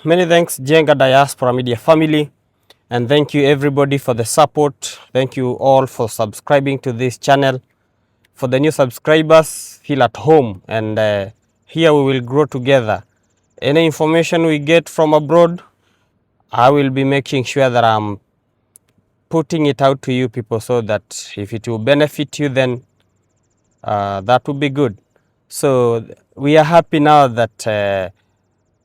Many thanks, Jenga Diaspora Media family, and thank you everybody for the support. Thank you all for subscribing to this channel. For the new subscribers, feel at home, and here we will grow together. Any information we get from abroad, I will be making sure that I'm putting it out to you people, so that if it will benefit you, then that would be good. So we are happy now that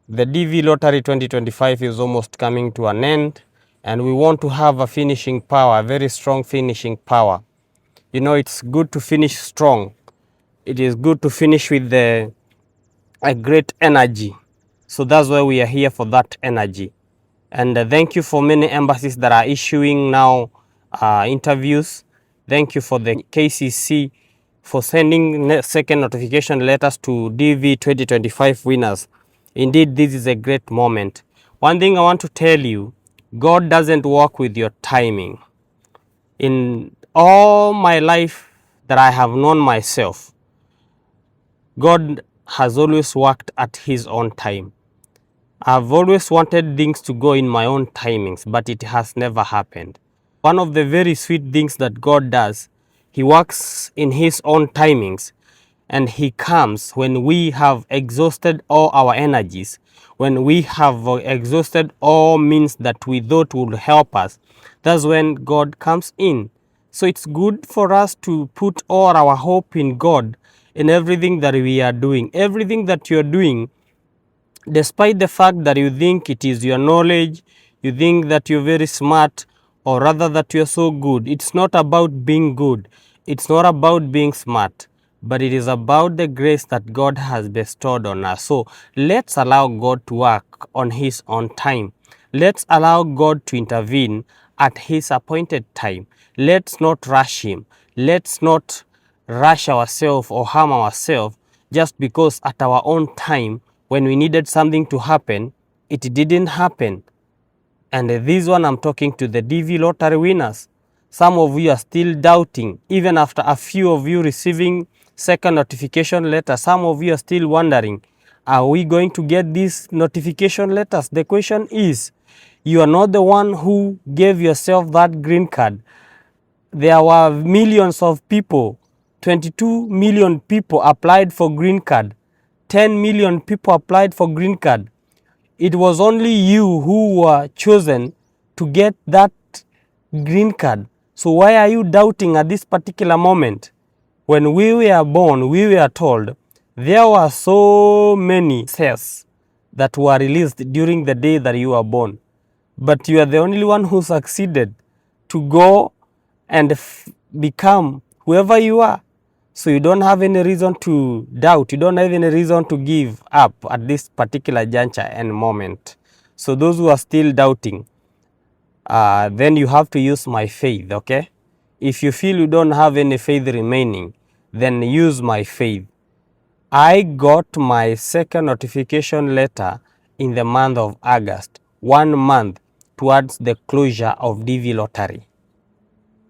the DV Lottery 2025 is almost coming to an end, and we want to have a finishing power, a very strong finishing power. You know, it's good to finish strong. It is good to finish with a great energy. So that's why we are here, for that energy. And thank you for many embassies that are issuing now interviews. Thank you for the KCC for sending second notification letters to DV 2025 winners. Indeed, this is a great moment. One thing I want to tell you, God doesn't work with your timing. In all my life that I have known myself, God has always worked at his own time. I've always wanted things to go in my own timings, but it has never happened. One of the very sweet things that God does, he works in his own timings, and he comes when we have exhausted all our energies, when we have exhausted all means that we thought would help us. That's when God comes in. So it's good for us to put all our hope in God in everything that we are doing. Everything that you're doing, despite the fact that you think it is your knowledge, you think that you're very smart, or rather that you're so good, it's not about being good. It's not about being smart, but it is about the grace that God has bestowed on us. So let's allow God to work on his own time. Let's allow God to intervene at his appointed time. Let's not rush him. Let's not rush ourselves or harm ourselves just because at our own time, when we needed something to happen, it didn't happen. And this one, I'm talking to the DV Lottery winners. Some of you are still doubting, even after a few of you receiving second notification letter. Some of you are still wondering, are we going to get these notification letters? The question is, you are not the one who gave yourself that green card. There were millions of people, 22 million people applied for green card. 10 million people applied for green card. It was only you who were chosen to get that green card. So why are you doubting at this particular moment? When we were born, we were told there were so many cells that were released during the day that you were born. But you are the only one who succeeded to go and become whoever you are. So you don't have any reason to doubt. You don't have any reason to give up at this particular juncture and moment. So those who are still doubting, then you have to use my faith, okay? If you feel you don't have any faith remaining, then use my faith. I got my second notification letter in the month of August, 1 month towards the closure of DV Lottery.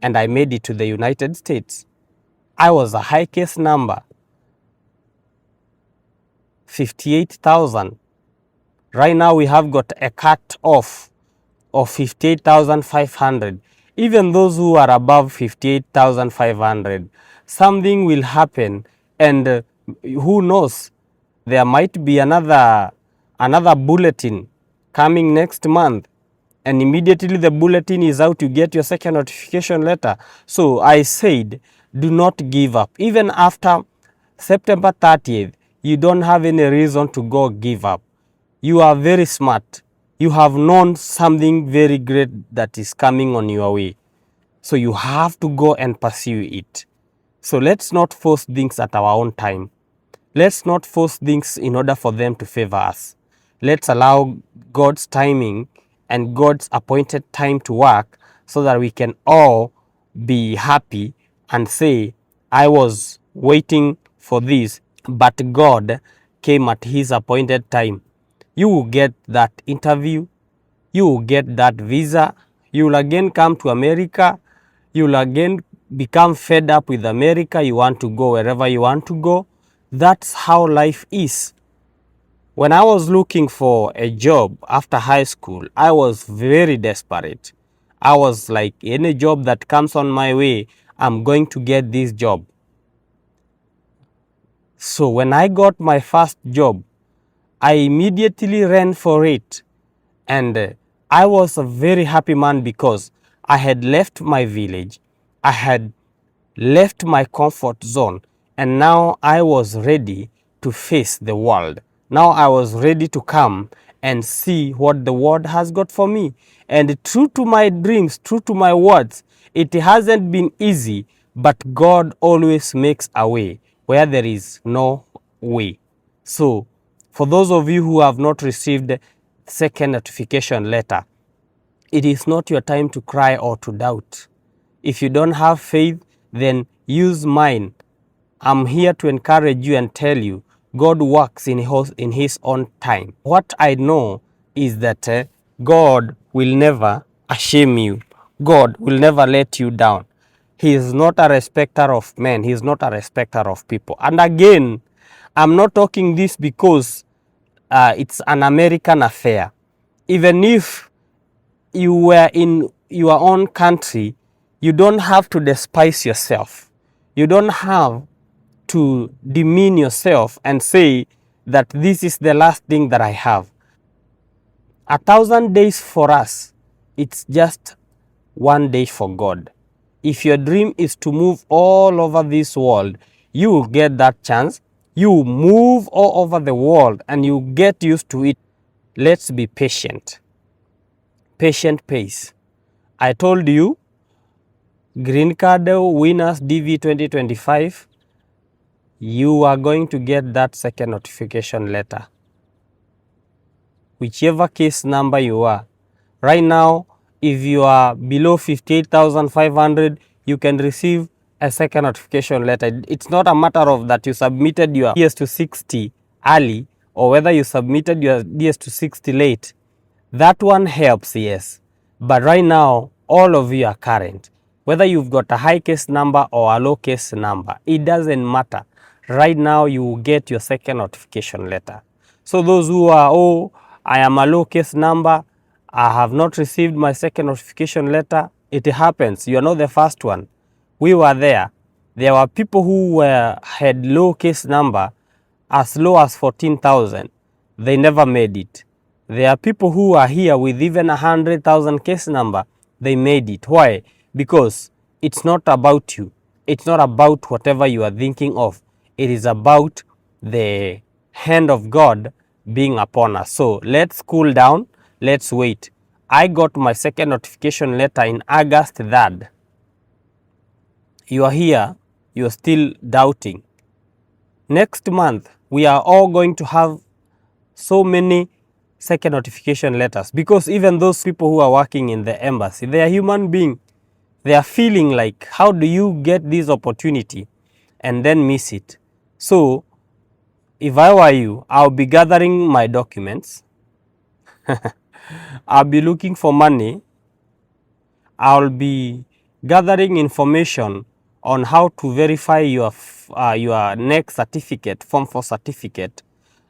And I made it to the United States. I was a high case number, 58,000. Right now we have got a cut off of 58,500. Even those who are above 58,500, something will happen, and who knows, there might be another bulletin coming next month, and immediately the bulletin is out, you get your second notification letter. So I said, do not give up. Even after September 30th, you don't have any reason to go give up. You are very smart. You have known something very great that is coming on your way. So you have to go and pursue it. So let's not force things at our own time. Let's not force things in order for them to favor us. Let's allow God's timing and God's appointed time to work, so that we can all be happy and say, I was waiting for this, but God came at his appointed time. You will get that interview, you will get that visa, you will again come to America, you will again become fed up with America, you want to go wherever you want to go. That's how life is. When I was looking for a job after high school, I was very desperate. I was like, any job that comes on my way, I'm going to get this job. So when I got my first job, I immediately ran for it. And I was a very happy man because I had left my village. I had left my comfort zone, and now I was ready to face the world. Now I was ready to come and see what the world has got for me. And true to my dreams, true to my words, it hasn't been easy, but God always makes a way where there is no way. So, for those of you who have not received second notification letter, it is not your time to cry or to doubt. If you don't have faith, then use mine. I'm here to encourage you and tell you God works in his own time. What I know is that God will never shame you. God will never let you down. He is not a respecter of men. He is not a respecter of people. And again, I'm not talking this because it's an American affair. Even if you were in your own country, you don't have to despise yourself. You don't have to demean yourself and say that this is the last thing that I have. 1,000 days for us, it's just one day for God. If your dream is to move all over this world, you will get that chance. You move all over the world and you get used to it. Let's be patient. Patient pays. I told you, Green Card Winners DV 2025, you are going to get that second notification letter. Whichever case number you are. Right now, if you are below 58,500, you can receive a second notification letter. It's not a matter of that you submitted your DS260 early or whether you submitted your DS260 late. That one helps, yes. But right now, all of you are current. Whether you've got a high case number or a low case number, it doesn't matter. Right now, you will get your second notification letter. So those who are, oh, I am a low case number, I have not received my second notification letter, it happens. You are not the first one. We were there. There were people who had low case number as low as 14,000. They never made it. There are people who are here with even 100,000 case number. They made it. Why? Because it's not about you. It's not about whatever you are thinking of. It is about the hand of God being upon us. So let's cool down. Let's wait. I got my second notification letter in August 3rd. You are here. You are still doubting. Next month, we are all going to have so many second notification letters, because even those people who are working in the embassy, they are human beings. They are feeling like, how do you get this opportunity and then miss it? So if I were you, I'll be gathering my documents. I'll be looking for money. I'll be gathering information on how to verify your next certificate, Form 4 certificate.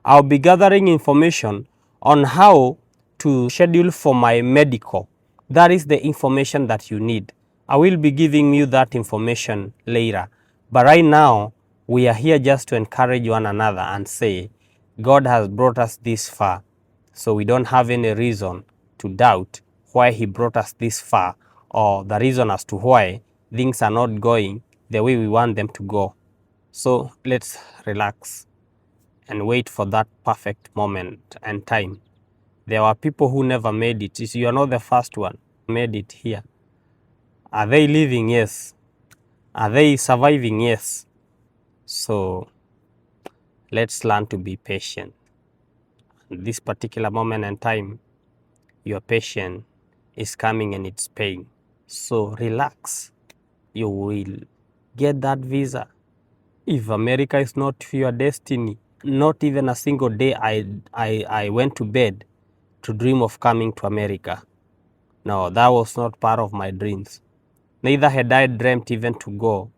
I'll be gathering information on how to schedule for my medical. That is the information that you need. I will be giving you that information later. But right now, we are here just to encourage one another and say, God has brought us this far. So we don't have any reason to doubt why He brought us this far, or the reason as to why things are not going the way we want them to go. So let's relax and wait for that perfect moment and time. There were people who never made it. You are not the first one who made it here. Are they living? Yes. Are they surviving? Yes. So let's learn to be patient. At this particular moment and time, your patience is coming and it's paying. So relax. You will get that visa. If America is not your destiny, not even a single day I went to bed to dream of coming to America. No, that was not part of my dreams. Neither had I dreamt even to go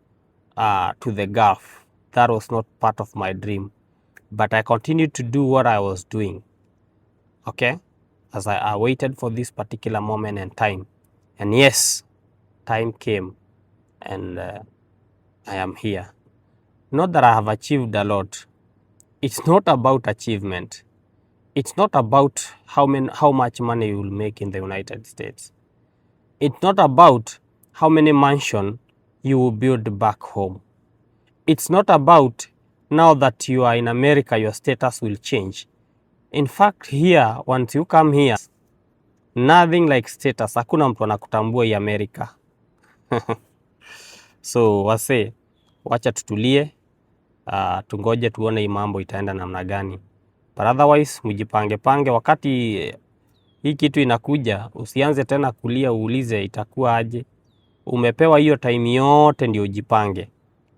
to the Gulf. That was not part of my dream. but I continued to do what I was doing, okay, as I waited for this particular moment and time. And yes, time came, and I am here. Not that I have achieved a lot. It's not about achievement. It's not about how much money you will make in the United States. It's not about how many mansions you will build back home. It's not about now that you are in America, your status will change. In fact, here, once you come here, nothing like status. Hakuna mtu anakutambua hii America. So wase, wacha tutulie, tungoje tuone hii mambo itaenda namna gani. But otherwise, mjipange pange wakati hii kitu inakuja, usianze tena kulia uulize itakuwa aje. Umepewa hiyo time yote ndio ujipange.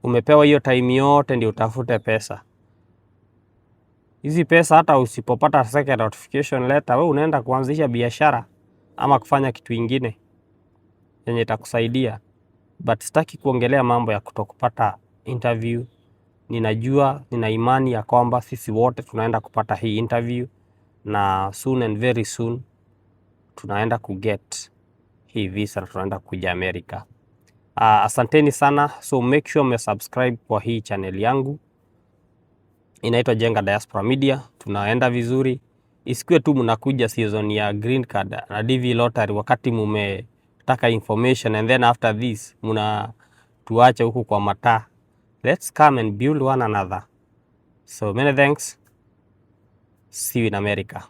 Umepewa hiyo time yote ndio utafute pesa. Hizi pesa hata usipopata second notification letter, wewe unaenda kuanzisha biashara ama kufanya kitu ingine yenye itakusaidia. But sitaki kuongelea mambo ya kutokupata interview. Ninajua, nina imani ya kwamba sisi wote tunaenda kupata hii interview, na soon and very soon tunaenda kuget hii visa na tunaenda kuja America. Asanteni sana. So make sure subscribe kwa hii channel yangu. Inaitwa Jenga Diaspora Media. Tunaenda vizuri. Isikue tu mnakuja season ya green card na DV lottery wakati mumetaka information and then after this tuache huku kwa mataa. Let's come and build one another. So many thanks. See you in America.